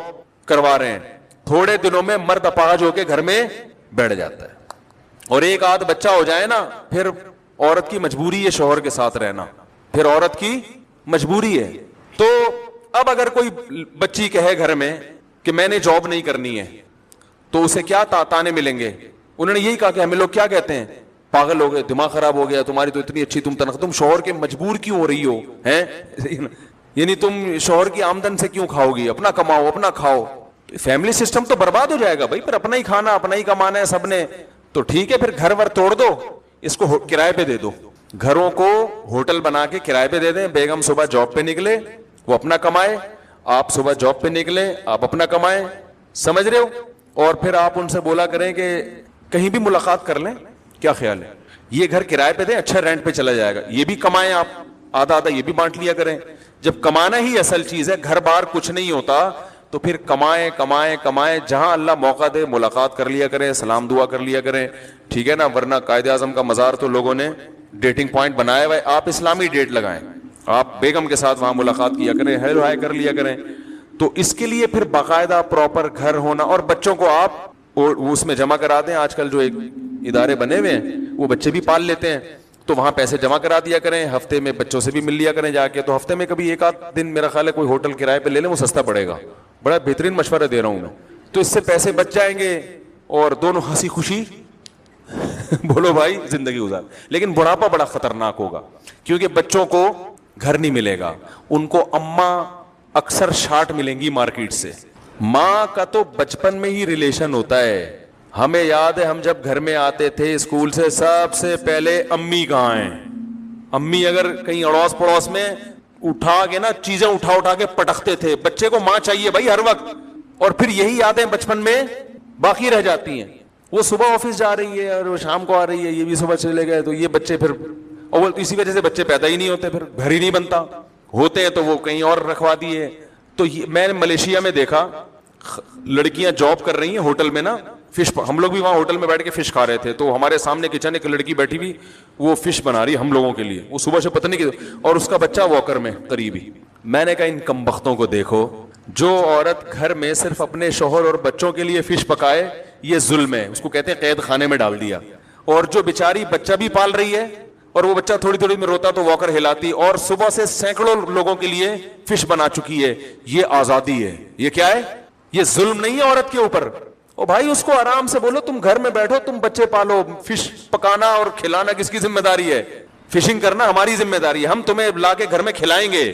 کروا رہے ہیں, تھوڑے دنوں میں مرد اپاہج ہو کے گھر میں بیٹھ جاتا ہے, اور ایک آدھ بچہ ہو جائے نا پھر عورت کی مجبوری ہے شوہر کے ساتھ رہنا, پھر عورت کی مجبوری ہے. تو اب اگر کوئی بچی کہے گھر میں کہ میں نے جاب نہیں کرنی ہے تو اسے کیا تانے ملیں گے؟ انہوں نے یہی کہا کہ ہمیں لوگ کیا کہتے ہیں, پاگل ہو گئے, دماغ خراب ہو گیا, تمہاری تو اتنی اچھی تم تنخواہ, تم شوہر کے مجبور کیوں ہو رہی ہو ہیں, یعنی تم شوہر کی آمدن سے کیوں کھاؤ گی, اپنا کماؤ اپنا کھاؤ. فیملی سسٹم تو برباد ہو جائے گا بھائی, پھر اپنا ہی کھانا اپنا ہی کمانا ہے سب نے. تو ٹھیک ہے پھر گھر ور توڑ دو, اس کو کرائے پہ دے دو, گھروں کو ہوٹل بنا کے کرائے پہ دے دیں. بیگم صبح جاب پہ نکلے وہ اپنا کمائے, آپ صبح جاب پہ نکلے آپ اپنا کمائیں, سمجھ رہے ہو. اور پھر آپ ان سے بولا کریں کہ کہیں بھی ملاقات کر لیں, کیا خیال ہے, یہ گھر کرائے پہ دیں, اچھا رینٹ پہ چلا جائے گا, یہ بھی کمائیں آپ, آدھا آدھا یہ بھی بانٹ لیا کریں. جب کمانا ہی اصل چیز ہے, گھر بار کچھ نہیں ہوتا, تو پھر کمائیں کمائیں کمائیں, جہاں اللہ موقع دے ملاقات کر لیا کریں, سلام دعا کر لیا کریں, ٹھیک ہے نا. ورنہ قائد اعظم کا مزار تو لوگوں نے ڈیٹنگ پوائنٹ بنایا ہوا ہے, آپ اسلامی ڈیٹ لگائیں, آپ بیگم کے ساتھ وہاں ملاقات کیا کریں, ہیلو ہائے کر لیا کریں. تو اس کے لیے پھر باقاعدہ پراپر گھر ہونا, اور بچوں کو آپ اس میں جمع کرا دیں. آج کل جو ایک ادارے بنے ہوئے ہیں وہ بچے بھی پال لیتے ہیں, تو وہاں پیسے جمع کرا دیا کریں, ہفتے میں بچوں سے بھی مل لیا کریں جا کے. تو ہفتے میں کبھی ایک آدھ دن میرا خیال ہے کوئی ہوٹل کرائے پہ لے لیں, وہ سستا پڑے گا. بڑا بہترین مشورہ دے رہا ہوں میں. تو اس سے پیسے بچ جائیں گے اور دونوں ہنسی خوشی بولو بھائی زندگی گزار. لیکن بڑھاپا بڑا خطرناک ہوگا, کیونکہ بچوں کو گھر نہیں ملے گا, ان کو اماں اکثر شارٹ ملیں گی مارکیٹ سے. ماں کا تو بچپن میں ہی ریلیشن ہوتا ہے. ہمیں یاد ہے ہم جب گھر میں آتے تھے اسکول سے, سب سے پہلے امی کہاں ہیں. امی اگر کہیں اڑوس پڑوس میں اٹھا کے نا چیزیں اٹھا کے پٹکتے تھے. بچے کو ماں چاہیے بھائی ہر وقت, اور پھر یہی یادیں بچپن میں باقی رہ جاتی ہیں. وہ صبح آفس جا رہی ہے اور وہ شام کو آ رہی ہے, یہ بھی صبح چلے گئے, تو یہ بچے پھر, اور اسی وجہ سے بچے پیدا ہی نہیں ہوتے, پھر گھر ہی نہیں بنتا, ہوتے ہیں تو وہ کہیں اور رکھوا دیے. تو میں نے ملیشیا میں دیکھا لڑکیاں جاب کر رہی ہیں ہوٹل میں نا, فش, ہم لوگ بھی وہاں ہوٹل میں بیٹھ کے فش کھا رہے تھے, تو ہمارے سامنے کچن ایک لڑکی بیٹھی ہوئی, وہ فش بنا رہی ہم لوگوں کے لیے, وہ صبح سے پتہ نہیں کہ, اور اس کا بچہ واکر میں قریبی. میں نے کہا ان کمبختوں کو دیکھو, جو عورت گھر میں صرف اپنے شوہر اور بچوں کے لیے فش پکائے یہ ظلم ہے, اس کو کہتے ہیں قید خانے میں ڈال دیا. اور جو بیچاری بچہ بھی پال رہی ہے اور وہ بچہ تھوڑی تھوڑی میں روتا تو واکر ہلاتی, اور صبح سے سینکڑوں لوگوں کے لیے فش بنا چکی ہے, یہ آزادی ہے. یہ کیا ہے؟ یہ ظلم نہیں ہے عورت کے اوپر. او بھائی اس کو آرام سے بولو تم گھر میں بیٹھو, تم بچے پالو, فش پکانا اور کھلانا کس کی ذمہ داری ہے؟ فشنگ کرنا ہماری ذمہ داری ہے, ہم تمہیں لا کے گھر میں کھلائیں گے.